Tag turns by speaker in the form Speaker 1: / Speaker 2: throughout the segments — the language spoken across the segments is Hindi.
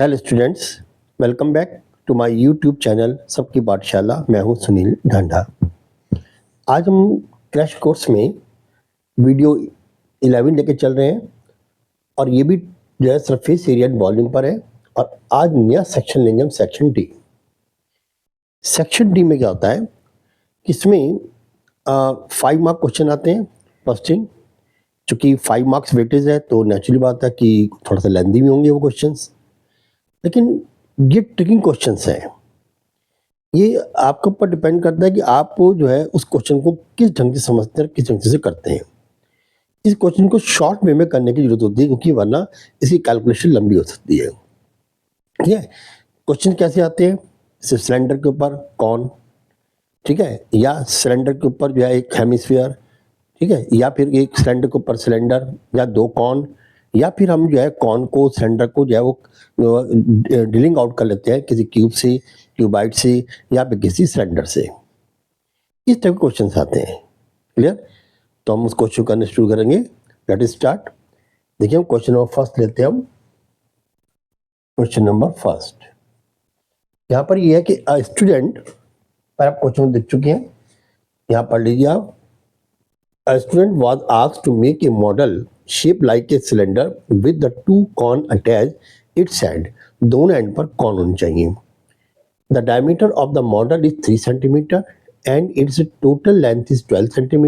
Speaker 1: Hello students, welcome back to my YouTube channel सबकी पाठशाला। मैं हूं सुनील ढांढा। आज हम क्रैश कोर्स में वीडियो 11 लेके चल रहे हैं और ये भी जो है सरफेस एरिया एंड वॉल्यूम पर है। और आज नया सेक्शन लेंगे हम, सेक्शन डी। सेक्शन डी में क्या होता है कि इसमें 5 मार्क क्वेश्चन आते हैं। फर्स्ट थिंग, चूँकि 5 मार्क्स वेटेज है तो नेचुरली बात है कि थोड़ा सा लेंदी भी होंगे वो क्वेश्चंस, लेकिन ये ट्रिकिंग क्वेश्चंस हैं। ये आपके ऊपर डिपेंड करता है कि आप जो है उस क्वेश्चन को किस ढंग से समझते हैं, किस ढंग से करते हैं। इस क्वेश्चन को शॉर्ट वे में करने की जरूरत होती है, क्योंकि वरना इसकी कैलकुलेशन लंबी हो सकती है। ठीक है, क्वेश्चन कैसे आते हैं? सिर्फ सिलेंडर के ऊपर कौन, ठीक है, या सिलेंडर के ऊपर जो है एक हेमिस्फीयर, ठीक है, या फिर एक सिलेंडर के ऊपर सिलेंडर या 2 कौन, या फिर हम जो है कौन को सिलेंडर को जो है वो डीलिंग आउट कर लेते हैं किसी क्यूब से, क्यूबाइड से, या फिर किसी सिलेंडर से। इस टाइप के क्वेश्चन आते हैं। क्लियर? तो हम उस क्वेश्चन करने शुरू करेंगे। Let us start. देखिए, हम क्वेश्चन नंबर फर्स्ट लेते हैं। हम क्वेश्चन नंबर फर्स्ट यहाँ पर ये है कि स्टूडेंट, पर आप क्वेश्चन देख चुके हैं, यहाँ पढ़ लीजिए आप। A student was asked to make a model shaped like a cylinder with the 2 cone attached its end. दोनों एंड पर कॉन होने चाहिए। The diameter of the model is 3 cm and its total length is 12 cm.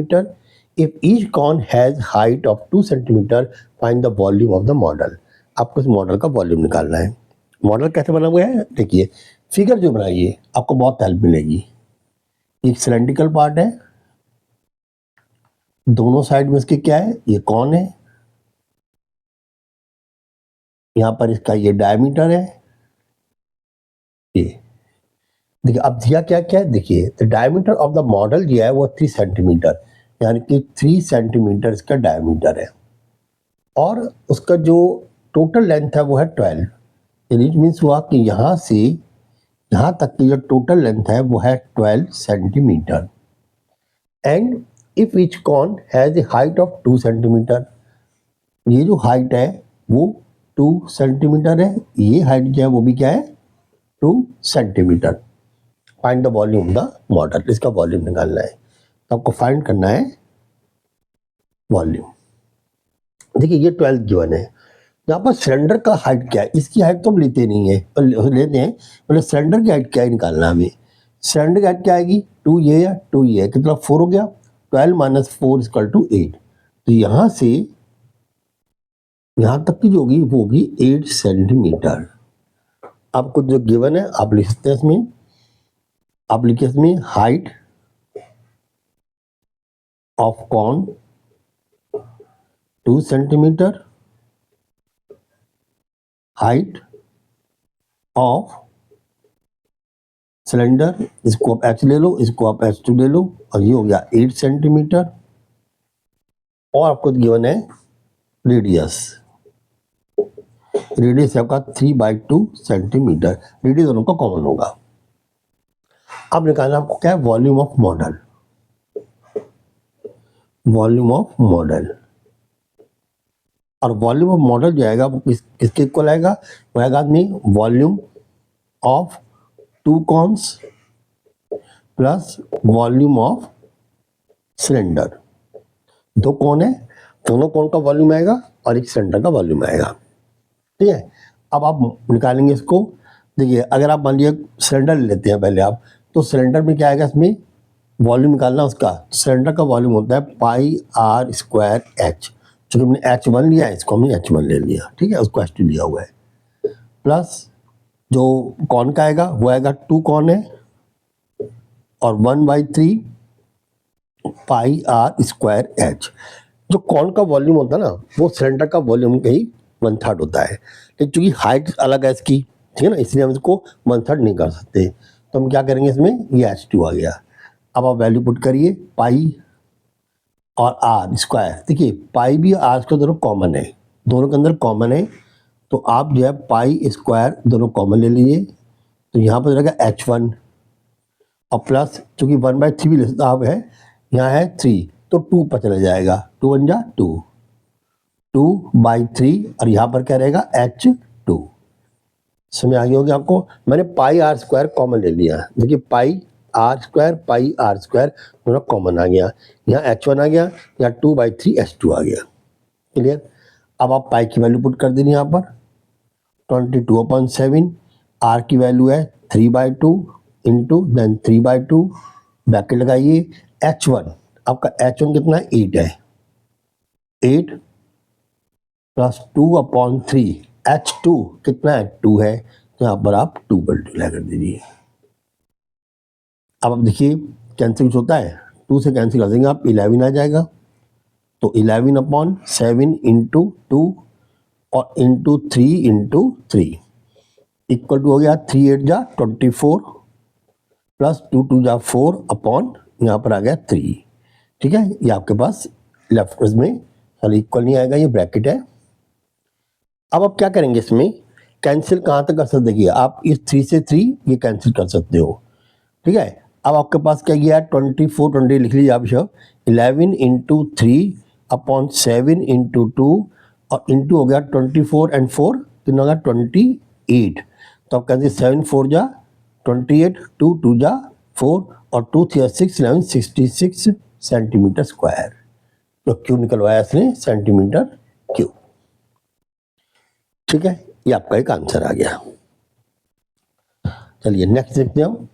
Speaker 1: If each cone has height of 2 cm, find the volume of the model. आपको इस मॉडल का वॉल्यूम निकालना है। मॉडल कैसे बना हुआ है? देखिए, फिगर जो बनाइए आपको बहुत हेल्प मिलेगी। एक सिलेंड्रिकल पार्ट है, दोनों साइड में इसके क्या है, ये कौन है, यहां पर इसका ये डायमीटर है। ये देखिए, अब दिया क्या क्या है, देखिए the diameter of the model जो है वो 3 सेंटीमीटर, यानी कि 3 सेंटीमीटर इसका डायमीटर है। और उसका जो टोटल लेंथ है वो है 12। इट मीन्स हुआ कि यहां से यहां तक की जो टोटल लेंथ है वो है 12 centimetre. And if each cone has a height of 2 centimetre, ये जो हाइट है वो 2 सेंटीमीटर है, ये हाइट जो है वो भी क्या है, 2 centimetre. Find the volume the model, इसका वॉल्यूम निकालना है। तो आपको फाइंड करना है वॉल्यूम। देखिए, ये 12 गिवन है। यहाँ पर सिलेंडर का हाइट क्या है, इसकी हाइट तो हम लेते नहीं है, लेते हैं मतलब सिलेंडर की हाइट क्या है निकालना हमें। सिलेंडर की हाइट क्या आएगी, 2 ये या 2 ये, कितना 4 हो गया, 12 माइनस 4 इक्वल टू 8। तो यहाँ से यहाँ तक की जो होगी वो होगी 8 सेंटीमीटर। आपको जो गिवन है आप लिख सकते हैं इसमें, आप लिखिए इसमें height of cone 2 centimetre, height of cylinder, इसको आप एच ले लो, इसको आप h2 ले लो, और ये हो गया 8 सेंटीमीटर। और आपको गिवन है रेडियस, रेडियस आपका 3/2 सेंटीमीटर। रेडियस दोनों का कॉमन होगा। अब निकालना आपको क्या है, volume of model. Volume of model, और वॉल्यूम ऑफ मॉडल जो आएगा वो किसके इक्वल आएगा, वो आएगा आदमी volume of 2 cons plus volume of cylinder. 2 कौन है, दोनों कौन का वॉल्यूम आएगा और एक सिलेंडर का वॉल्यूम आएगा। ठीक है, अब आप निकालेंगे इसको। देखिए, अगर आप मान लीजिए सिलेंडर लेते हैं पहले आप, तो सिलेंडर में क्या आएगा, इसमें वॉल्यूम निकालना उसका। सिलेंडर का वॉल्यूम होता है पाई आर स्क्वायर एच। चूँकि हमने H1 लिया है, इसको हमने H1 ले लिया, ठीक है, उसको H2 लिया हुआ है। प्लस जो कौन का आएगा वो आएगा 2 कौन है, और 1/3 पाई आर स्क्वायर एच। जो कौन का वॉल्यूम होता है ना, वो सिलेंडर का वॉल्यूम का ही 1/3 होता है। लेकिन चूँकि हाइट अलग है इसकी, ठीक है ना, इसलिए हम इसको 1/3 नहीं कर सकते। तो हम क्या करेंगे, इसमें ये H2 आ गया। अब आप वैल्यू पुट करिए, पाई और आर स्क्वायर। देखिए, पाई भी आर स्क्वायर दोनों कॉमन है, दोनों के अंदर कॉमन है, तो आप जो है पाई स्क्वायर दोनों कॉमन ले लीजिए। तो यहाँ पर रहेगा H1, और प्लस चूँकि 1/3 भी लेता आप है, यहाँ है 3, तो 2 पर चला जाएगा, 2 1 जा 2, 2/3, और यहाँ पर क्या रहेगा H2। समझ आ गई होगी आपको। मैंने पाई आर स्क्वायर कॉमन ले लिया, देखिए पाई आर स्क्वायर दोनों कॉमन आ गया, यहाँ h1 आ गया, यहाँ 2/3 h2 आ गया। क्लियर। अब आप पाई की वैल्यू पुट कर देनी यहाँ पर 22/7, आर की वैल्यू है 3/2 इंटू देन 3/2 ब्रैकेट लगाइए। h1 आपका h1 कितना है 8 है, 8 प्लस 2/3 h2 कितना है 2 है, तो यहाँ पर आप 2/2 कर दीजिए। अब आप देखिए कैंसिल होता है, 2 से कैंसिल कर देंगे आप 11 आ जाएगा, तो 11/7 इंटू 2 और इंटू 3 इंटू 3 इक्वल टू हो गया 3 8 जा 24 प्लस 2 2 जा 4 अपॉन यहाँ पर आ गया 3। ठीक है, ये आपके पास लेफ्ट में चलो इक्वल नहीं आएगा, ये ब्रैकेट है। अब आप क्या करेंगे, इसमें कैंसिल कहाँ तक कर सकते, देखिए आप इस 3 से 3 ये कैंसिल कर सकते हो। ठीक है, अब आपके पास क्या गया 24 लिख लीजिए आप सब, 11 इंटू 3/7 इंटू 2 और इंटू हो गया 24 एंड 4 कितना हो गया 28। तो आप कहते 7 4 जा 28, 2 2 जा 4 और 2 3 6 11 66 सेंटीमीटर स्क्वायर। तो क्यूब निकलवाया इसने सेंटीमीटर क्यूब। ठीक है, ये आपका एक आंसर आ गया। चलिए नेक्स्ट देखते हैं हम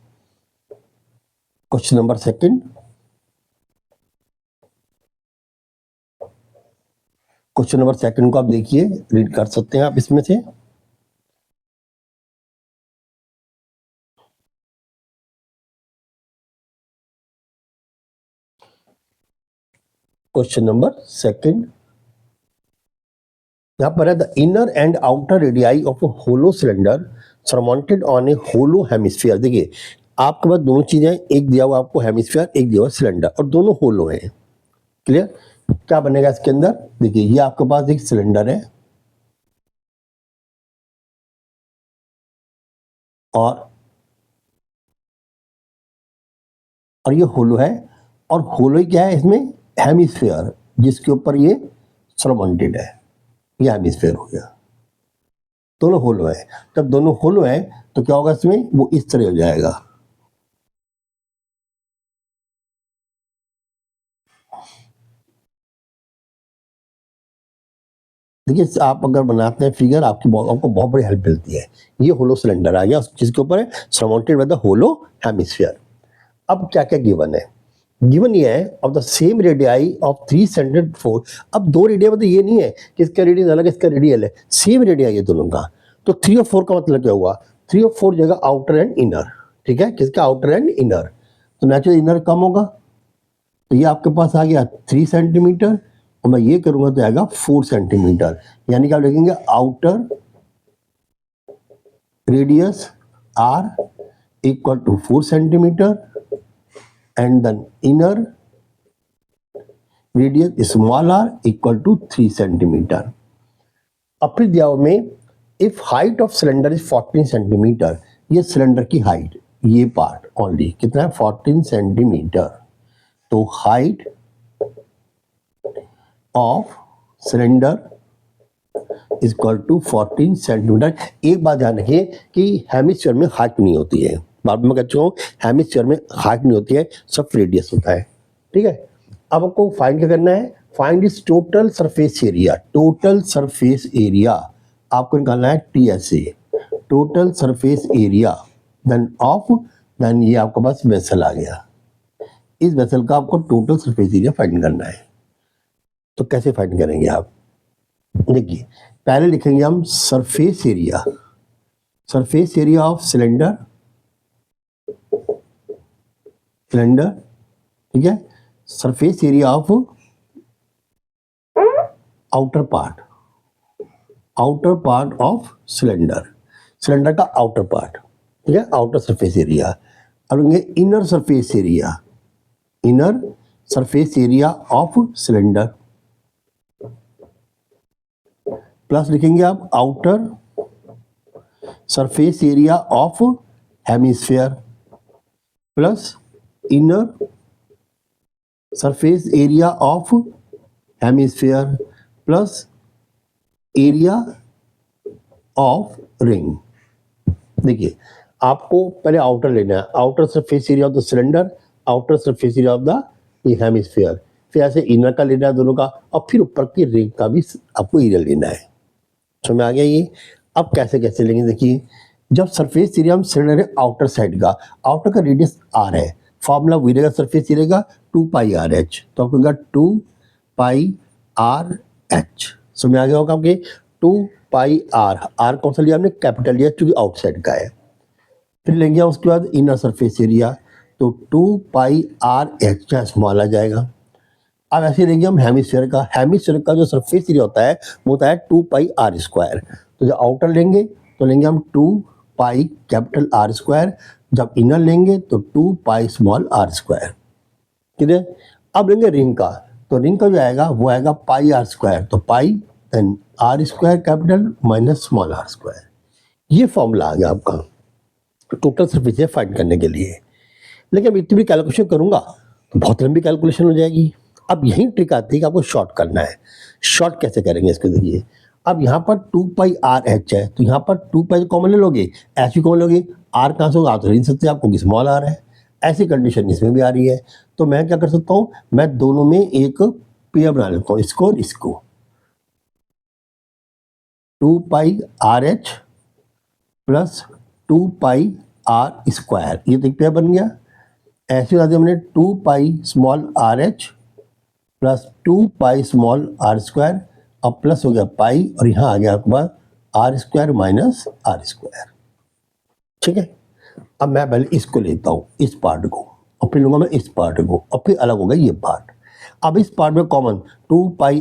Speaker 1: question number second. Question number second को आप देखिए, रीड कर सकते हैं आप इसमें से। क्वेश्चन नंबर सेकंड यहां पर है, the inner and outer radii of a hollow cylinder surrounded on a hollow hemisphere. देखिए आपके पास दोनों चीजें, एक दिया हुआ आपको हेमिस्फीयर, एक दिया हुआ सिलेंडर, और दोनों होलो हैं। क्लियर। क्या बनेगा इसके अंदर, देखिए ये आपके पास एक सिलेंडर है और ये होलो है, और होलो ही क्या है इसमें हेमिस्फीयर, जिसके ऊपर ये सराउंडेड है, ये हेमिस्फीयर हो गया। दोनों होलो है, जब दोनों होलो है तो क्या होगा इसमें, वो इस तरह हो जाएगा। देखिए आप अगर बनाते हैं फिगर, आपको बहुत बड़ी हेल्प मिलती है। ये होलो सिलेंडर आ गया जिसके ऊपर है surrounded by the hollow hemisphere. अब क्या क्या गिवन है, गिवन ये है of the same radii of 3 centimetre 4। अब दो रेडिया मतलब ये नहीं है कि इसका रेडियस अलग है इसका रेडियल है, सेम रेडिया ये दोनों का। तो 3 और 4 का मतलब क्या हुआ, 3 और 4 जगह आउटर एंड इनर। ठीक है, किसका आउटर एंड इनर, तो नेचुरल इनर कम होगा, तो ये आपके पास आ गया 3 सेंटीमीटर, और मैं ये करूंगा तो आएगा 4 सेंटीमीटर। यानी कि आप लिखेंगे outer radius R equal to 4 centimetre and the inner radius small r equal to 3 centimeter. अब फिर दिया हुआ में if height of cylinder is 14 centimeter, ये सिलेंडर की हाइट, ये पार्ट ओनली कितना है 14 सेंटीमीटर, तो height of cylinder is equal to 14 centimetre. एक बात ध्यान रखिए कि हेमिस्फीयर में हाइट नहीं होती है, बाद में कह चुका हूँ हेमिस्फीयर में हाइट नहीं होती है, सब रेडियस होता है। ठीक है, अब आपको फाइंड क्या करना है, find is total surface area. Total surface area आपको निकालना है TSA, total surface area then ये आपके पास वेसल आ गया। इस वेसल का आपको टोटल सरफेस एरिया फाइंड करना है। तो कैसे फाइंड करेंगे आप, देखिए पहले लिखेंगे हम surface area, surface area of cylinder, ठीक है, surface area of outer part of cylinder, cylinder का आउटर पार्ट, ठीक है, आउटर सरफेस एरिया। अब inner surface area of cylinder, plus लिखेंगे आप outer surface area of hemisphere plus inner surface area of hemisphere plus area of ring. देखिए आपको पहले आउटर लेना है, outer surface area of the cylinder, outer surface area of the hemisphere, फिर ऐसे इनर का लेना है दोनों का, और फिर ऊपर की रिंग का भी आपको एरिया लेना है। समझ में आ गया ये? अब कैसे कैसे लेंगे देखिए, जब सरफेस एरिया हम सिलेंडर है आउटर साइड का, आउटर का रेडियस आर है, फॉर्मूला वही रहेगा सरफेस एरिया का 2 पाई आर एच, तो आपको होगा 2 पाई आर एच। समझ में आ गया होगा आपके? 2 पाई आर कौन सा लिया हमने? कैपिटल लिया क्योंकि आउटसाइड का है। फिर लेंगे उसके बाद इनर सरफेस एरिया, तो 2 पाई आर एच का स्मॉल आ जाएगा। अब ऐसे लेंगे हम हेमिस्फीयर का, हेमिस्फीयर का जो सरफेस एरिया होता है वो होता है 2 पाई आर स्क्वायर। तो जब आउटर लेंगे तो लेंगे हम 2 पाई कैपिटल आर स्क्वायर, जब इनर लेंगे तो 2 पाई स्मॉल आर स्क्वायर। ठीक है, अब लेंगे रिंग का, तो रिंग का जो आएगा वो आएगा पाई आर स्क्वायर, तो pi then r square capital minus small r square. ये फॉर्मूला आ गया आपका टोटल सरफेस एरिया फाइंड करने के लिए। लेकिन अब इतनी भी कैलकुलेशन करूंगा तो बहुत लंबी कैलकुलेशन हो जाएगी। अब यही ट्रिक आती है कि आपको शॉर्ट करना है। शॉर्ट कैसे करेंगे इसको देखिए, अब यहाँ पर 2 पाई आर एच है, तो यहाँ पर 2 पाई कॉमन ले लोगे, एच भी कॉमन लोगे, आर कहाँ से होगा? आप तो नहीं सकते आपको कि स्मॉल आर है। ऐसी कंडीशन इसमें भी आ रही है, तो मैं क्या कर सकता हूँ, मैं दोनों में एक पेयर बना लेता हूँ, इसको और इसको। 2 pi r H plus 2 pi r square, ये तो एक पेयर बन गया। ऐसे बता दिया हमने 2 pi small r H plus 2 pi small r square, अब प्लस हो गया पाई, और यहाँ आ गया आपके पास r square minus r square. ठीक है, अब मैं पहले इसको लेता हूँ, इस पार्ट को, और फिर लूंगा मैं इस पार्ट को, और फिर अलग होगा ये पार्ट। अब इस पार्ट में कॉमन 2 पाई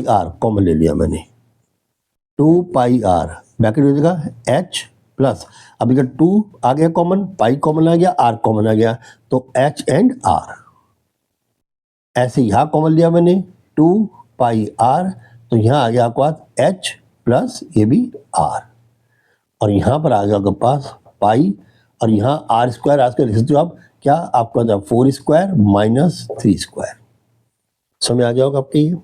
Speaker 1: आर कॉमन ले लिया मैंने, 2 पाई आर ब्रैकेट हो जाएगा एच प्लस, अब इधर 2 आ गया कॉमन, पाई कॉमन आ गया, आर कॉमन आ गया, तो एच एंड आर। ऐसे यहाँ कॉमन लिया मैंने 2 पाई आर, तो यहाँ आ गया आपके पास एच प्लस ये भी आर, और यहाँ पर आ गया आपके पास पाई, और यहाँ आर स्क्वायर लिख सकते हो आप क्या, आपका 4 स्क्वायर माइनस 3 स्क्वायर। समझ आ गया होगा आपके ये।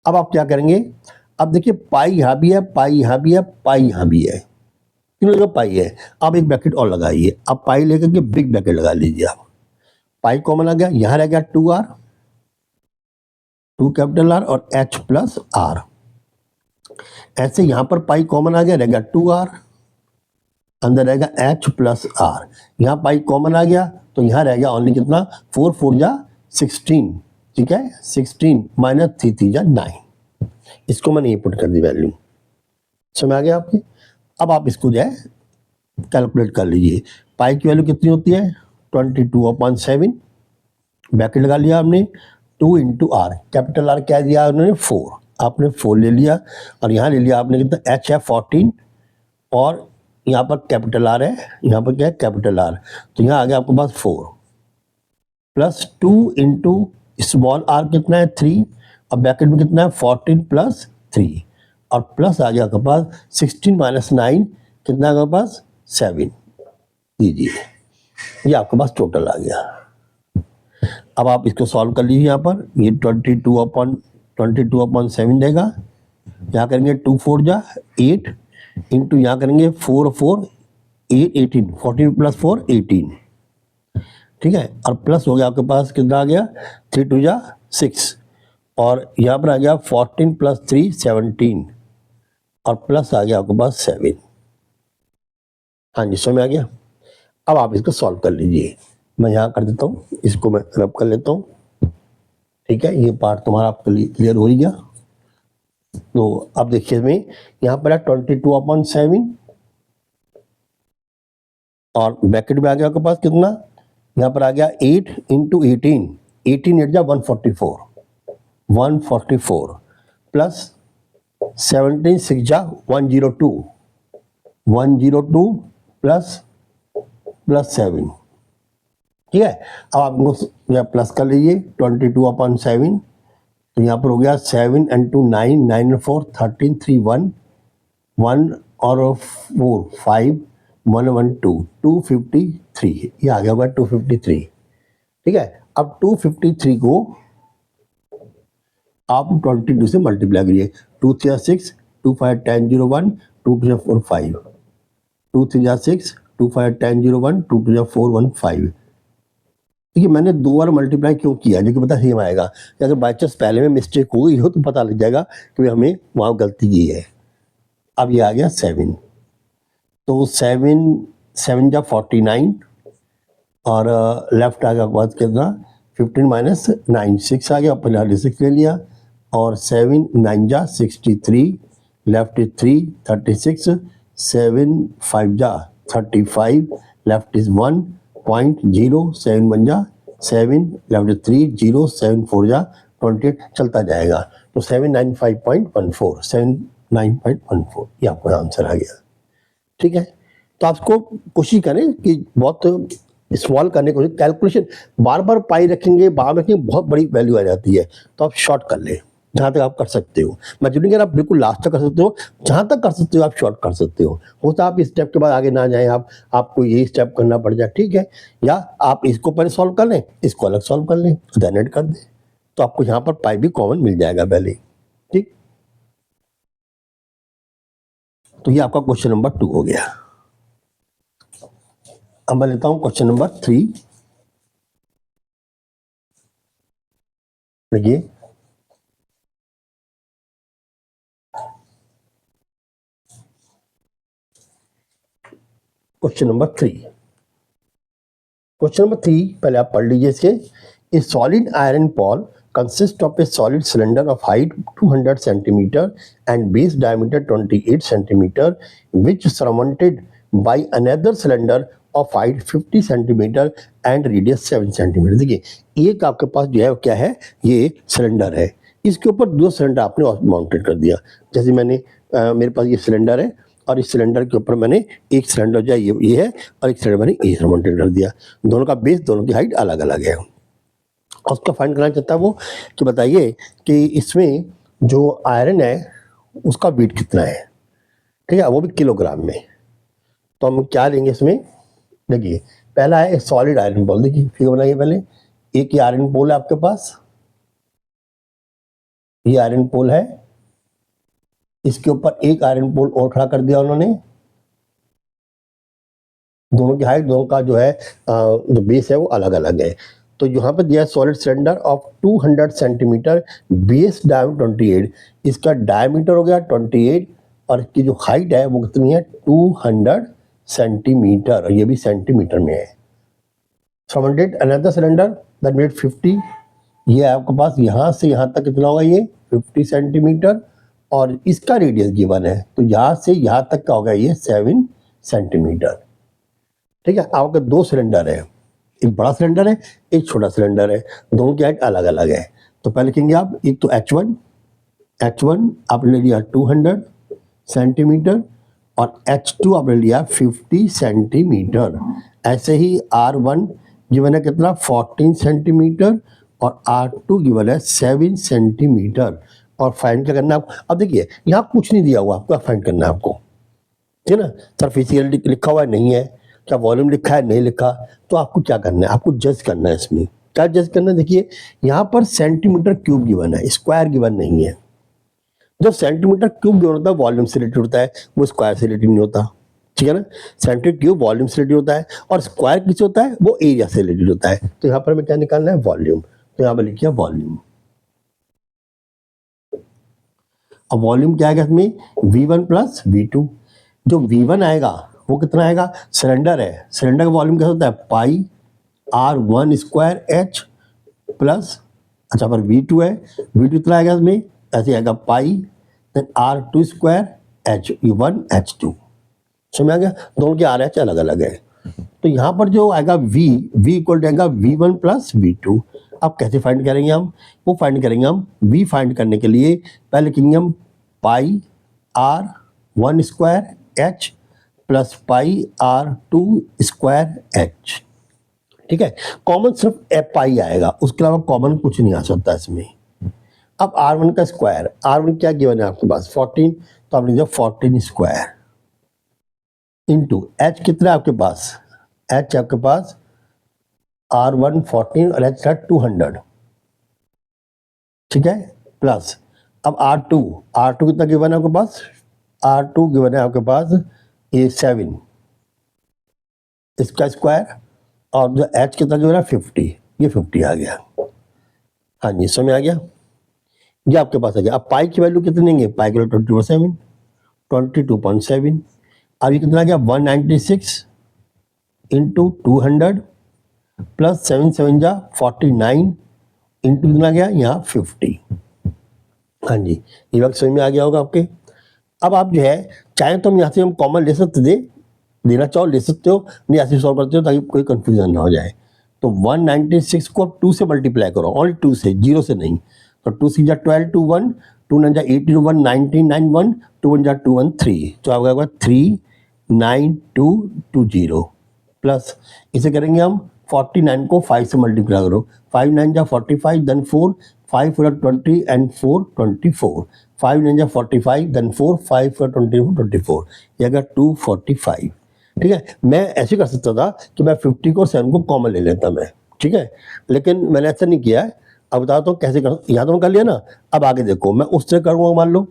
Speaker 1: अब आप क्या करेंगे, अब देखिए पाई यहाँ भी है, पाई यहाँ भी है, पाई यहाँ भी है, तीनों जगह पाई है। अब एक ब्रैकेट और लगाइए, अब पाई लेकर के बिग ब्रैकेट लगा लीजिए आप, पाई कॉमन आ गया, यहाँ रह गया 2 कैपिटल आर और एच प्लस आर। ऐसे यहां पर पाई कॉमन आ गया, रह गया 2r, अंदर रहेगा एच प्लस आर, यहाँ पाई कॉमन आ गया, तो यहाँ रह गया ओनली कितना, 4 4 जा 16, ठीक है, 16 माइनस 3 3 जा 9, इसको मैंने ये पुट कर दी वैल्यू। समझ आ गया आपके? अब आप इसको जो है कैलकुलेट कर लीजिए, पाई की वैल्यू कितनी होती है 22/7, ब्रैकेट लगा लिया हमने, 2 इंटू आर, कैपिटल आर क्या दिया उन्होंने 4, आपने 4 ले लिया, और यहाँ ले लिया आपने कितना, एच है 14, और यहाँ पर कैपिटल आर है, यहाँ पर क्या है कैपिटल आर, तो यहाँ आ गया आपके पास 4 प्लस 2 इंटू स्मॉल आर कितना है 3, और ब्रैकेट में कितना है 14 प्लस 3, और प्लस आ गया आपके पास 16 माइनस 9 कितना है आपके पास 7 दीजिए, ये आपके पास टोटल आ गया। अब आप इसको सॉल्व कर लीजिए, यहाँ पर ये 22/7 देगा, यहाँ करेंगे 2 4 जा 8 इंटू यहाँ करेंगे 4 4 8 18, 14 प्लस 4 18, ठीक है, और प्लस हो गया आपके पास कितना आ गया 3 2 जा 6, और यहाँ पर आ गया 14 प्लस 3 17, और प्लस आ गया आपके पास 7। हाँ जी समझ आ गया। अब आप इसको सॉल्व कर लीजिए, मैं यहाँ कर देता हूँ, इसको मैं रब कर लेता हूँ, ठीक है, ये पार्ट तुम्हारा आपके लिए क्लियर हो ही गया। तो अब देखिए इसमें यहाँ पर है 22/7, और ब्रैकेट में आ गया आपके पास कितना, यहाँ पर आ गया 8 इंटू 18, 18 8 जा 144 प्लस 17 6 जा 102 प्लस 7, ठीक है। अब आप इनको प्लस कर लीजिए 22/7, तो यहाँ पर हो गया 7 इंटू 9 9 4 13 3 1 1 और 4 5 1 1 2 253, ये आ गया होगा 253, ठीक है। अब 253 को आप 22 से मल्टीप्लाई करिए, 2 3 6 2 5 10 0 1 2 3 4 5, 2 3 जा 6, 2 5 10 0 1, 2 2 जा 4 1 5। देखिए मैंने 2 बार मल्टीप्लाई क्यों किया, जो कि पता सेम आएगा कि अगर बाई चांस पहले में मिस्टेक हो गई हो तो पता लग जाएगा कि हमें वहाँ गलती की है। अब ये आ गया 7, तो 7 7 जा 49 और लेफ्ट आ गया बाद कितना 15 माइनस 9 6 आ गया, पहले 6 ले लिया और 7 9 जा 63, लेफ्ट इज 3 36, 7 5 जा 35, लेफ्ट इज 1.0, 7 1 जा 7, लेफ्ट इज 3 0, 7 4 जा 28, चलता जाएगा। तो 795.14, 795.14 ये आपका आंसर आ गया। ठीक है, तो आपको कोशिश करें कि बहुत सॉल्व करने को, कैलकुलेशन बार बार पाई रखेंगे, बार रखेंगे, बहुत बड़ी वैल्यू आ जाती है। तो आप शॉर्ट कर लें जहाँ तक आप कर सकते हो। मैं नहीं कह रहा आप बिल्कुल लास्ट तक कर सकते हो, जहाँ तक कर सकते हो आप शॉर्ट कर सकते हो। होता आप इस स्टेप के बाद आगे ना जाएं, आपको यही स्टेप करना पड़ जाए, ठीक है। या आप इसको पहले सॉल्व कर लें, इसको अलग सॉल्व कर लें, देन ऐड कर दें, तो आपको यहाँ पर पाई भी कॉमन मिल जाएगा पहले। ठीक, तो ये आपका क्वेश्चन नंबर 2 हो गया। अब मैं लेता हूं क्वेश्चन नंबर 3। देखिए क्वेश्चन नंबर 3, क्वेश्चन नंबर 3 पहले आप पढ़ लीजिए इसके। ए solid iron Paul consists of a solid cylinder of height 200 centimeter and base diameter 28 centimeter, which surmounted by another cylinder of height 50 centimeter and radius 7 centimeter। देखिए एक आपके पास जो है क्या है, ये सिलेंडर है, इसके ऊपर दो सिलेंडर आपने माउंटेड कर दिया। जैसे मैंने मेरे पास ये सिलेंडर है और इस सिलेंडर के ऊपर मैंने एक सिलेंडर जो है ये है और एक सिलेंडर मैंने ये माउंटेड कर दिया। दोनों का बेस, दोनों की हाइट अलग अलग है। और उसका फाइंड करना चाहता है वो कि बताइए कि इसमें जो आयरन है उसका वेट कितना है, ठीक है, वो भी किलोग्राम में। तो हम क्या लेंगे इसमें, देखिए पहला है सॉलिड आयरन बॉल। देखिए फिगर बनाइए पहले, एक ही आयरन पोल है आपके पास, ये आयरन पोल है, इसके ऊपर एक आयरन पोल और खड़ा कर दिया उन्होंने। दोनों की हाइट, दोनों का जो है जो बेस है वो अलग अलग है। तो यहाँ पर दिया solid cylinder of 200 centimetre, base diameter 28, इसका डायमीटर हो गया 28 और इसकी जो हाइट है वो कितनी है 200 सेंटीमीटर, और ये भी सेंटीमीटर में है। Surrounded another cylinder that made 50, ये आपके पास यहाँ से यहाँ तक कितना होगा, ये 50 सेंटीमीटर, और इसका रेडियस गिवन है, तो यहाँ से यहाँ तक का होगा ये 7 सेंटीमीटर। ठीक है, आपके दो सिलेंडर है, एक बड़ा सिलेंडर है, एक छोटा सिलेंडर है, दोनों की हाइट अलग अलग है। तो पहले लिखेंगे आप, एक तो H1 आपने ले लिया 200 सेंटीमीटर और H2 आपने लिया 50 सेंटीमीटर। ऐसे ही R1 गिवन है कितना 14 सेंटीमीटर और R2 गिवन है 7 सेंटीमीटर। और फाइंड क्या करना है आपको, अब देखिए यहाँ कुछ नहीं दिया हुआ, आपको फाइंड करना है आपको, ठीक है ना। सरफेसियलिटी लिखा हुआ नहीं है, क्या वॉल्यूम लिखा है नहीं लिखा, तो आपको क्या करना है, आपको जज करना है। इसमें क्या जज करना है, देखिए यहाँ पर सेंटीमीटर क्यूब गिवन है, स्क्वायर गिवन नहीं है। जब सेंटीमीटर क्यूब गिवन होता है वॉल्यूम से रिलेटेड होता है, वो स्क्वायर से रिलेटेड नहीं होता, ठीक है ना। सेंटीमीटर क्यूब वॉल्यूम से रिलेटेड होता है और स्क्वायर किससे होता है, वो एरिया से रिलेटेड होता है। तो यहाँ पर हमें क्या निकालना है, वॉल्यूम। तो यहाँ पर लिखिए वॉल्यूम। अब वॉल्यूम क्या आएगा इसमें, V1 प्लस V2। जो V1 आएगा वो कितना आएगा, सिलेंडर है, सिलेंडर का वॉल्यूम कैसा होता है, पाई R1 स्क्वायर H प्लस, अच्छा पर V2 है, V2 कितना आएगा इसमें, ऐसे आएगा पाई then R2 square H, E1 H2। समझ आ गया, दोनों के RH अलग अलग है। तो यहाँ पर जो आएगा V इक्वल आएगा V1 प्लस V2। अब कैसे फाइंड करेंगे हम, वो फाइंड करेंगे हम V फाइंड करने के लिए पहले लिखेंगे हम पाई R1 square H plus pi R2 square H। ठीक है, कॉमन सिर्फ एफ पाई आएगा, उसके अलावा कॉमन कुछ नहीं आ सकता इसमें। अब R1 का स्क्वायर, R1 क्या गिवन है आपके पास 14, तो आप लीजिए 14 स्क्वायर इंटू H कितना है आपके पास, H आपके पास R1 14 और H था 200, ठीक है, प्लस अब R2 कितना गिवन है आपके पास, R2 गिवन है आपके पास ये 7, इसका स्क्वायर, और जो h कितना जो है 50, ये 50 आ गया। हाँ जी, समझ आ गया, ये आपके पास आ गया। अब पाई की वैल्यू कितनी लेंगे, पाई की वैल्यू 22.7, 22.7। अब ये कितना आ गया 196 इंटू 200 प्लस 7 7 जा 49 इंटू कितना गया यहाँ 50। हाँ जी, ये वक्त समझ में आ गया होगा आपके। अब आप जो है चाहे तो हम यहाँ से हम कॉमन ले सकते थे, देना चाहो ले सकते हो, नहीं ऐसे सॉल्व करते हो ताकि कोई कंफ्यूजन ना हो जाए। तो 196 को आप 2 से मल्टीप्लाई करो, ओनली 2 से, 0 से नहीं। तो 2 6 जा 12 2 1, 2 9 जा 8 1 19 9 1, 2 1 जा 2 1 3, तो आपका 3 9 2 2 0 प्लस इसे करेंगे हम 49 को 5 से मल्टीप्लाई करो, 5 9 जा 45 देन 4, 5 4 20 एंड 4 24, 5 9 जा 45 देन 4, 5 4 24 24, ये अगर 245। ठीक है, मैं ऐसे कर सकता था कि मैं 50 को और 7 को कॉमन ले लेता मैं, ठीक है, लेकिन मैंने ऐसा नहीं किया है। अब बताता हूँ कैसे कर, यहाँ तो मैं कर लिया ना, अब आगे देखो मैं उससे करूँगा मान लो,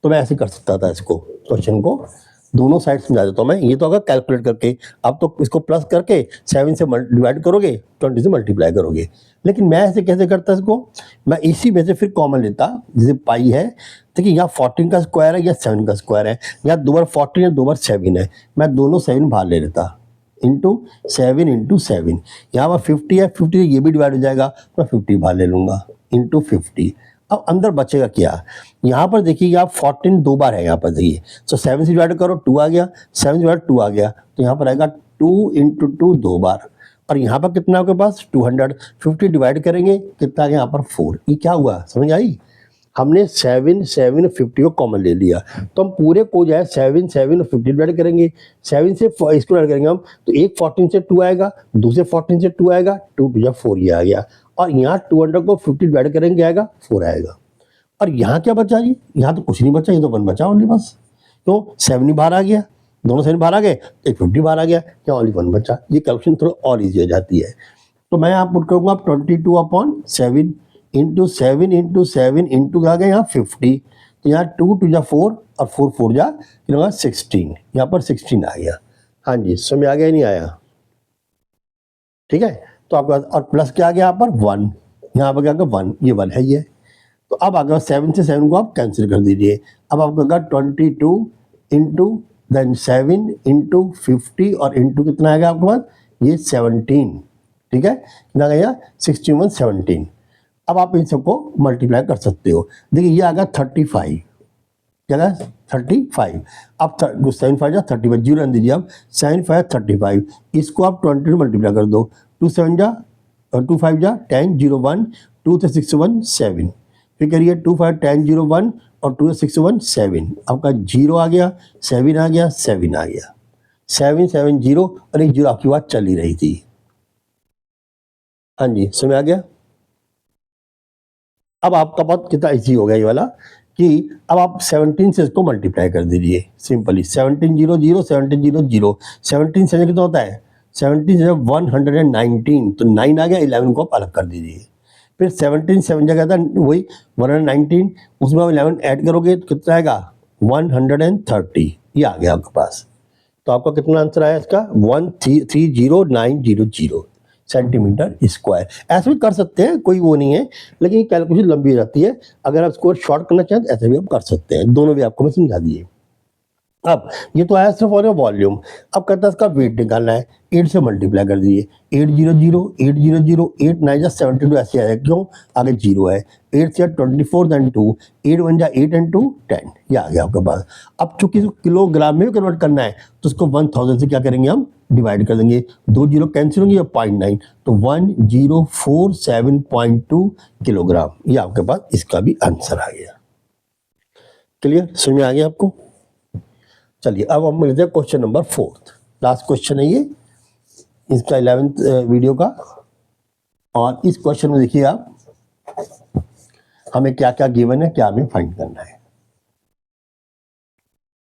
Speaker 1: तो मैं ऐसे कर सकता था इसको, क्वेश्चन को दोनों साइड समझा देता हूँ मैं। ये तो अगर कैलकुलेट करके, अब तो इसको प्लस करके 7 से डिवाइड करोगे, 20 से मल्टीप्लाई करोगे, लेकिन मैं ऐसे कैसे करता इसको, मैं इसी में से फिर कॉमन लेता, जैसे पाई है, देखिए यहाँ 14 का स्क्वायर है या 7 का स्क्वायर है, यहाँ 2 बार 14 है 2 बार 7 है, मैं दोनों 7 बाहर ले लेता, इंटू 7 इंटू 7, यहाँ पर 50 है, 50 से ये भी डिवाइड हो जाएगा, मैं 50 बाहर ले लूँगा इंटू 50। अब अंदर बचेगा क्या, यहाँ पर देखिए आप 14 दो बार है, यहाँ पर देखिए, तो 7 से डिवाइड करो 2 आ गया, 7 से डिवाइड 2 आ गया, तो यहाँ पर आएगा 2 इंटू 2 दो बार, और यहाँ पर कितना आपके पास 200, 50 डिवाइड करेंगे कितना आ गया यहाँ पर 4, ये क्या हुआ समझ आई, हमने 7 7 50 को कॉमन ले लिया, तो हम पूरे को जो है 7 7 और 50 डिवाइड करेंगे, 7 से इसको डिवाइड करेंगे हम, तो एक 14 से 2 आएगा, दूसरे 14 से 2 आएगा, 2 2 4 ये आ गया, और यहाँ 200 को 50 डिवाइड करेंगे आएगा 4 आएगा, और यहाँ क्या बचा जी, यहाँ तो कुछ नहीं बचा, ये तो 1 बचा ओनली बस, तो 7 ही बाहर आ गया, दोनों 7 बाहर आ गए, एक 50 बाहर आ गया, क्या ओनली 1 बचा, ये कैलकुलेशन थोड़ा और ईजी हो जाती है। तो मैं यहाँ पुट करूँगा 22/7 इंटू 7 इंटू 7 इंटू आ गया यहाँ 50, तो यहाँ 2 2 जा 4 और 4 4 जा 16, यहाँ पर 16 आ गया। हाँ जी, समझ आ गया नहीं आया, ठीक है, तो आपका और प्लस क्या आ गया यहाँ पर 1, यहाँ पर क्या 1, ये 1 है ये, तो अब अगर 7 से 7 को आप कैंसिल कर दीजिए, अब आपको होगा 22 इंटू देन 7 इंटू 50 और इंटू कितना आएगा आपके पास ये 17, ठीक है, कितना गया 61 17। अब आप इन सबको मल्टीप्लाई कर सकते हो, देखिए ये आ गया 35, क्या गया 35, अब 7 5 जा 35, जीरो रन दीजिए, अब 7 5 35, इसको आप 20 से मल्टीप्लाई कर दो, 2 7 जा 2 5 जा 10 0 1, 2 से 6 1 7, फिर करिए 2 5 10 0 1 और 2 से 6 1 7, आपका 0 आ गया, 7 आ गया, 7 आ गया, 7 7 0 और एक 0 आपकी बात चल ही रही थी। हाँ जी, समझ आ गया। अब आपका बहुत कितना इजी हो गया ये वाला, कि अब आप 17 से इसको मल्टीप्लाई कर दीजिए सिंपली, 17 0 0 17 0 0, 17 से कितना होता है 17 से 119, तो 9 आ गया, 11 को आप अलग कर दीजिए, फिर 17 7 जगह था वही 119, उसमें आप 11 ऐड करोगे तो कितना आएगा 130, ये आ गया आपके पास। तो आपका कितना आंसर आया इसका 130,900 सेंटीमीटर स्क्वायर। ऐसे भी कर सकते हैं, कोई वो नहीं है, लेकिन ये कैलकुलेशन लंबी हो जाती है, अगर आप इसको शॉर्ट करना चाहें तो ऐसे भी आप कर सकते हैं, दोनों भी आपको मैं समझा दिए। अब ये तो आया सिर्फ और वॉल्यूम, अब कहता है इसका वेट निकालना है, 8 से मल्टीप्लाई कर दीजिए, 800 800 8 9 जा 72 ऐसे आएगा, क्यों आगे 0 है, 8 से 24 देन 2, 8 1 जा 8 एंड 2 10, ये आ गया आपके पास। अब चूंकि इसको किलोग्राम में भी कन्वर्ट करना है तो उसको 1000 से क्या करेंगे हम डिवाइड कर देंगे, 2 0 कैंसिल होंगे, 0.9, तो 1047.2 किलोग्राम, ये आपके पास इसका भी आंसर आ गया। क्लियर, समझ में आ गया आपको। चलिए अब हम मिलते हैं क्वेश्चन नंबर 4, लास्ट क्वेश्चन है ये इसका 11th वीडियो का, और इस क्वेश्चन में देखिए आप हमें क्या क्या गिवन है, क्या हमें फाइंड करना है।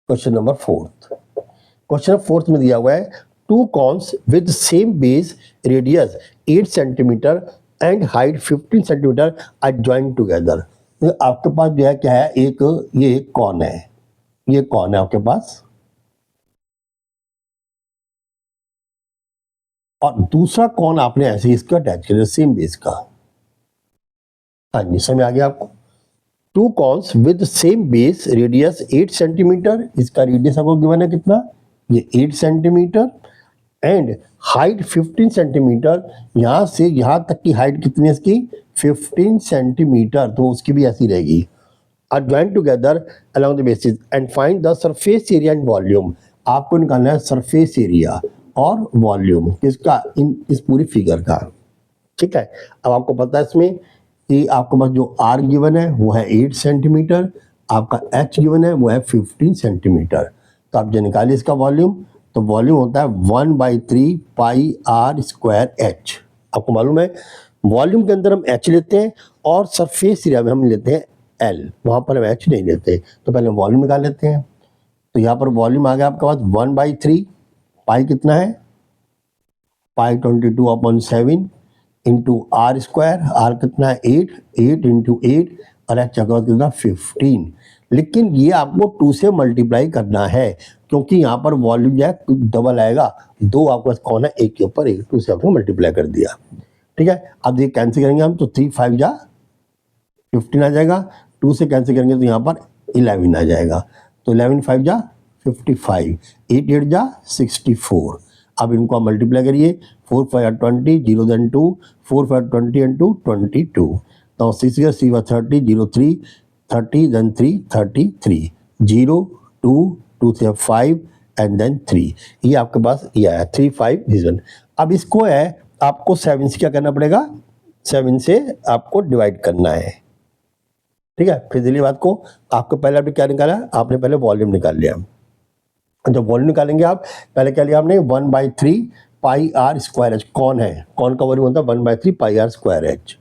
Speaker 1: क्वेश्चन नंबर 4, क्वेश्चन 4 में दिया हुआ है, two cones with same base radius 8 centimetre and height 15 centimetre are joint together. आपके पास जो है क्या है, एक ये कॉन है, ये कॉन है आपके पास, और दूसरा कॉन आपने ऐसे ही इसका अटैच कर दिया सेम बेस का। हाँ जी, समझ आ गया आपको। Two cones with same base radius 8 centimetre, इसका रेडियस आपको गिवन है कितना, ये 8 सेंटीमीटर, एंड हाइट 15 सेंटीमीटर, यहाँ से यहाँ तक की हाइट कितनी है इसकी, 15 सेंटीमीटर, तो उसकी भी ऐसी रहेगी। Are join together along the basis and find the surface area and volume, आपको निकालना है सरफेस एरिया और वॉल्यूम किसका, इस पूरी फिगर का। ठीक है, अब आपको पता है इसमें कि आपके पास जो आर गिवन है वो है 8 सेंटीमीटर, आपका एच गिवन है वो है 15 सेंटीमीटर, तो आप जो निकालिए इसका वॉल्यूम, तो वॉल्यूम होता है 1/3 पाई आर स्क्वायर एच। आपको मालूम है वॉल्यूम के अंदर हम एच लेते हैं और सरफेस एरिया में हम लेते हैं एल, वहाँ पर हम एच नहीं लेते, तो पहले वॉल्यूम निकाल लेते हैं। तो यहाँ पर वॉल्यूम आ गया आपके पास 1/3 पाई कितना है, पाई 22/7 इंटू आर स्क्वायर, आर कितना है 8 इंटू 8 और एच कितना 15। लेकिन ये आपको 2 से मल्टीप्लाई करना है क्योंकि यहाँ पर वॉल्यूम जो है डबल आएगा, दो आपके पास कौन है, एक के ऊपर एक, 2 से आपने मल्टीप्लाई कर दिया। ठीक है, अब ये कैंसिल करेंगे हम, तो 3 5 जा 15 आ जाएगा, 2 से कैंसिल करेंगे तो यहाँ पर 11 आ जाएगा, तो 11 5 जा 55, 8 8 जा 64। अब इनको आप मल्टीप्लाई करिए, 4 5 20, 0 then 2, 4 5 20 and 2 22, now 6 6 30, 0 3 30 then 3 33, 0 2 2 3 5 and then 3, ये आपके पास ये आया 3 5 रीजन। अब इसको है आपको 7 से क्या करना पड़ेगा, 7 से आपको डिवाइड करना है। ठीक है, फिर दिली बात को, आपको पहले आपने क्या निकाला, आपने पहले वॉल्यूम निकाल लिया। जब वॉल्यूम निकालेंगे आप, पहले क्या लिया आपने 1/3 पाई आर स्क्वायर एच, कौन है, कौन का वॉल्यूम होता है 1/3 पाई आर स्क्वायर एच,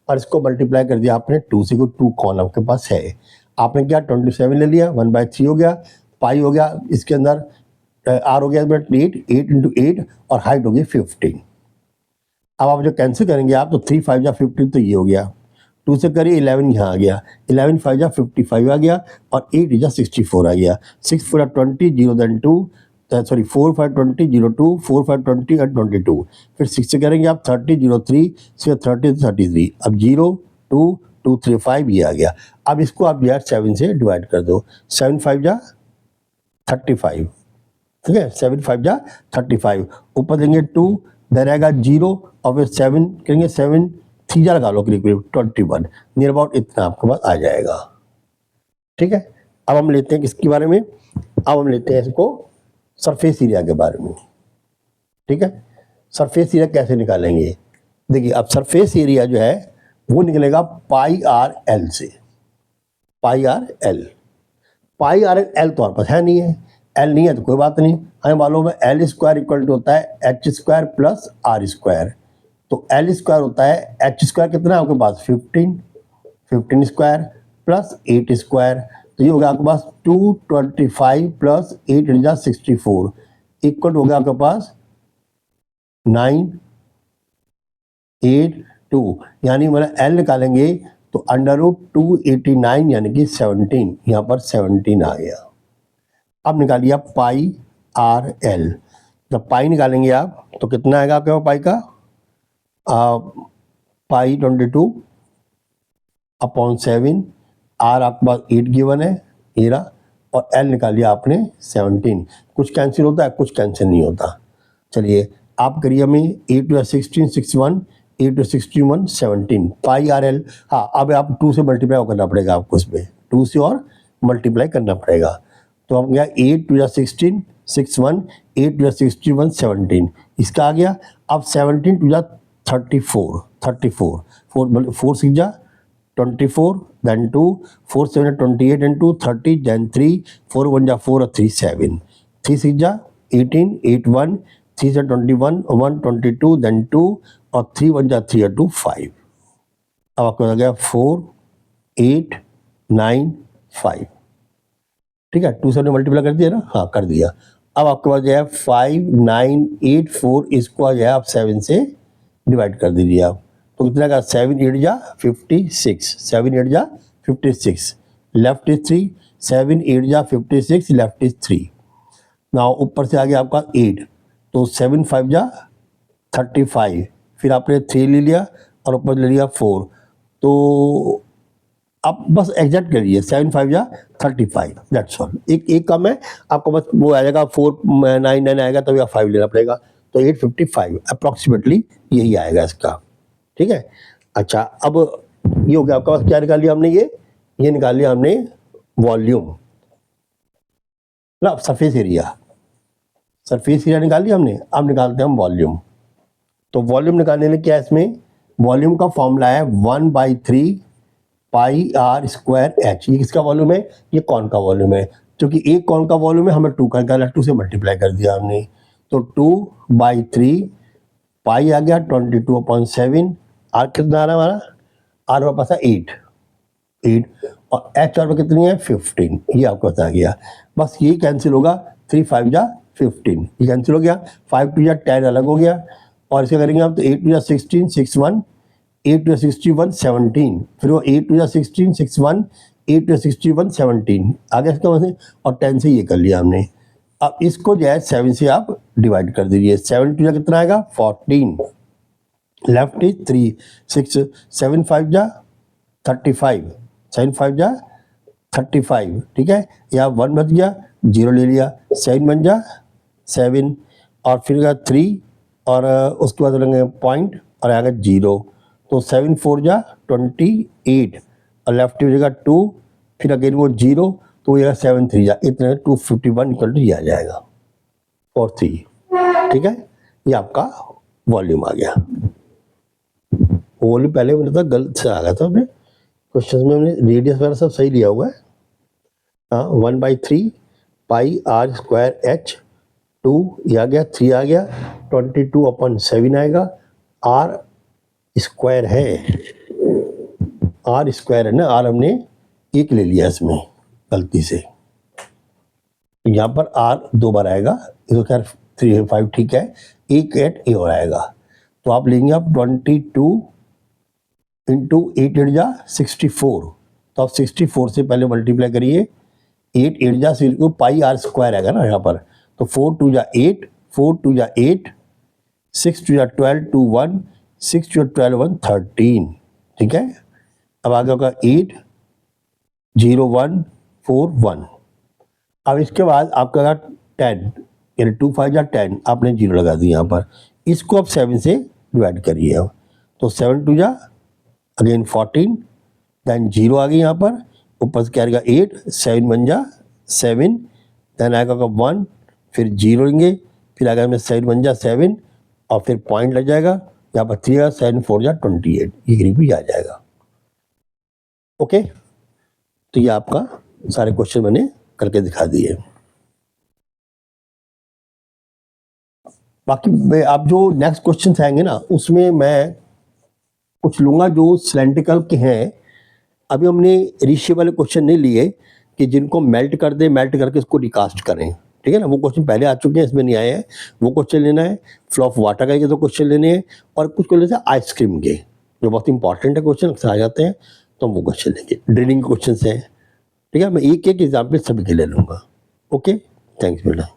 Speaker 1: और इसको मल्टीप्लाई कर दिया आपने 2 से, को 2 कौन आपके पास है, आपने क्या 27 ले लिया, 1/3 हो गया, पाई हो गया, इसके अंदर आर हो गया 8 इंटू 8 और हाइट हो गई 15। अब आप जो कैंसिल करेंगे आप, तो 3 5 जा 15, तो ये हो गया, 2 से करिए 11 यहाँ आ गया, 11 5 जा 55 आ गया और 8 जा 64 आ गया, 6 4 20, 0 then 2, सॉरी 4 5 20, 0 2, 4 5 20 और 22, फिर 6 से करेंगे आप 30, 0 3, 6 30 33, अब 0 2 2 3 5 ये आ गया। अब इसको आप यार 7 से डिवाइड कर दो, 7 5 जा 35, ठीक है, 7 5 जा 35, ऊपर देंगे 2, देन आएगा 0 और फिर 7 करेंगे, 7 3 जा लगा लो करीब 21, नियर अबाउट इतना आपके पास आ जाएगा। ठीक है, अब हम लेते हैं किसके बारे में, अब हम लेते हैं इसको सरफेस एरिया के बारे में। ठीक है, सरफेस एरिया कैसे निकालेंगे, देखिए अब सरफेस एरिया जो है वो निकलेगा पाई आर एल से, पाई आर एल, पाई आर एल तो हमारे पास है नहीं है, एल नहीं है तो कोई बात नहीं, हमें मालूम है एल स्क्वायर इक्वल टू होता है H square plus R square, तो एल स्क्वायर होता है, एच स्क्वायर कितना है आपके पास 15 स्क्वायर प्लस 8 स्क्वायर, तो ये हो गया आपके पास 225 प्लस 8 जा 64 इक्वल हो गया आपके पास 982, यानी मतलब एल निकालेंगे तो √289 यानी कि 17, यहाँ पर 17 आ गया। अब निकालिए आप पाई आर एल, जब पाई निकालेंगे आप तो कितना आएगा आपके पास पाई का, पाई 22/7, आर आपके पास 8 गिवन है एरा, और एल निकालिए आपने 17, कुछ कैंसिल होता है कुछ कैंसिल नहीं होता। चलिए आप करिए हमें 8 2 16 61, 8 2 61 17 पाई आर एल। हाँ, अब आप 2 से मल्टीप्लाई करना पड़ेगा आपको, इसमें 2 से और मल्टीप्लाई करना पड़ेगा, तो हम गया 8 2 16 61, 8 2 61 17, इसका आ गया। अब 17 2 34, 4 6 जा 24, then 2, 4 7 28 and 2 30, then 3, 4 1 जा 4 और 3 7, 3 6 जा 18, 8 1, 3 से 21, 1 22, then 2 और 3 1 जा 3 और 2 5। अब आपको आ गया 4 8 9 5। ठीक है, 2 से मल्टीप्लाई कर दिया ना, हाँ कर दिया। अब आपके पास जो है 5 9 8 4, इसको जो है आप 7 से डिवाइड कर दीजिए आप, तो कितना का 7 8 जा 56, 7 8 जा 56, लेफ्ट इज 3, 7 8 जा 56, लेफ्ट इज 3। नाउ ऊपर से आ गया आपका 8, तो 7 5 जा 35, फिर आपने 3 ले लिया और ऊपर ले लिया 4, तो आप बस एग्जैक्ट करिए 7 5 या 35, दैट्स ऑल। एक कम है, आपको बस वो आ जाएगा 499 आएगा तभी आप 5 लेना पड़ेगा, तो 855 अप्रॉक्सीमेटली यही आएगा इसका, ठीक है। अच्छा, अब ये हो गया आपका पास, क्या निकाल लिया हमने, ये निकाल लिया हमने वॉल्यूम ना, सरफेस एरिया निकाल लिया हमने। अब निकालते हैं हम वॉल्यूम। तो वॉल्यूम निकालने में क्या है, इसमें वॉल्यूम का फॉर्मूला है 1/3 पाई आर स्क्वायर एच। ये किसका वॉल्यूम है, ये कौन का वॉल्यूम है, क्योंकि एक कौन का वॉल्यूम है, हमें 2 का निकालना, 2 से मल्टीप्लाई कर दिया हमने, तो 2/3 पाई आ गया 22/7, आर कितना आ रहा है हमारा, आर हमारे पास है 8 और एच आर कितनी है 15, ये आपको बता गया। बस यही कैंसिल होगा, 3 5 जा 15, ये कैंसिल हो गया, 5 2 जा 10 अलग हो गया, और इसे करेंगे आप तो 8 2 जा 16 61, 8 2 जा 61 17, फिर वो 8 2 जा 16 61, 8 2 जा 61 17 आ गया इसका मतलब, और 10 से ये कर लिया हमने। अब इसको जो है 7 से आप डिवाइड कर दीजिए, 7 2 जा कितना आएगा 14, लेफ्ट इज 3 6 7 5 जा 35, 7 5 जा 35, ठीक है। यहाँ 1 बच गया, 0 ले लिया, 7 बन जा 7, और फिर 3, और उसके बाद लेंगे पॉइंट और आएगा 0, तो 7 4 जा 28, और लेफ्ट हो जाएगा 2, फिर अगेन वो 0, तो ये 7 3 जा इतने 251 इक्वल टू ये आ जाएगा और 3, ठीक है। ये आपका वॉल्यूम आ गया। वॉल्यूम पहले मैंने था गलत से आ गया था, अपने क्वेश्चन में हमने रेडियस वगैरह सब सही लिया हुआ है। हाँ, 1/3 पाई आर स्क्वायर एच, 2 ये आ गया, 3 आ गया, 22/7 आएगा, आर स्क्वायर है, आर स्क्वायर है ना, आर हमने 1 ले लिया इसमें गलती से, यहाँ पर आर 2 बार आएगा, इसको खैर 3 5 ठीक है, 1 8 ये और आएगा, तो आप लेंगे आप 22 इंटू 8 8 जा 64, तो आप 64 से पहले मल्टीप्लाई करिए, 8 8 जा सिर्फ पाई आर स्क्वायर आएगा ना यहाँ पर, तो 4 2 जा 8, 4 2 जा 8, 6 2 जा 12 2 1, 6 2 जा 12 1 13, ठीक है। अब आगे होगा 8 0 1 4 1। अब इसके बाद आपका 10, यानी 2 5 जा 10, आपने 0 लगा दिया यहाँ पर, इसको आप 7 से डिवाइड करिए अब, तो 7 2 जा अगेन 14, देन 0 आ गई यहाँ पर, ऊपर से क्या आएगा 8, 7 बन जा 7, देन आएगा 1, फिर 0 लेंगे, फिर आएगा में 7 बन जा 7, और फिर पॉइंट लग जाएगा यहाँ पर 3 7 4 जा 28, ये करीब भी आ जाएगा। ओके, तो ये आपका सारे क्वेश्चन मैंने करके दिखा दिए। बाकी आप जो नेक्स्ट क्वेश्चन आएंगे ना, उसमें मैं कुछ लूँगा जो सिलेंड्रिकल के हैं। अभी हमने रेशियो वाले क्वेश्चन नहीं लिए कि जिनको मेल्ट कर दे, मेल्ट करके इसको रिकास्ट करें, ठीक है ना, वो क्वेश्चन पहले आ चुके हैं, इसमें नहीं आए हैं, वो क्वेश्चन लेना है। फ्लो ऑफ वाटर का तो क्वेश्चन लेने हैं, और कुछ क्वेश्चन है आइसक्रीम के, जो बहुत इंपॉर्टेंट है, क्वेश्चन अक्सर आ जाते हैं, तो हम वो क्वेश्चन लेंगे। ड्रिलिंग क्वेश्चन हैं, ठीक है, मैं एक एक एग्जाम्पल सभी के ले लूँगा। ओके, थैंक्स बेटा।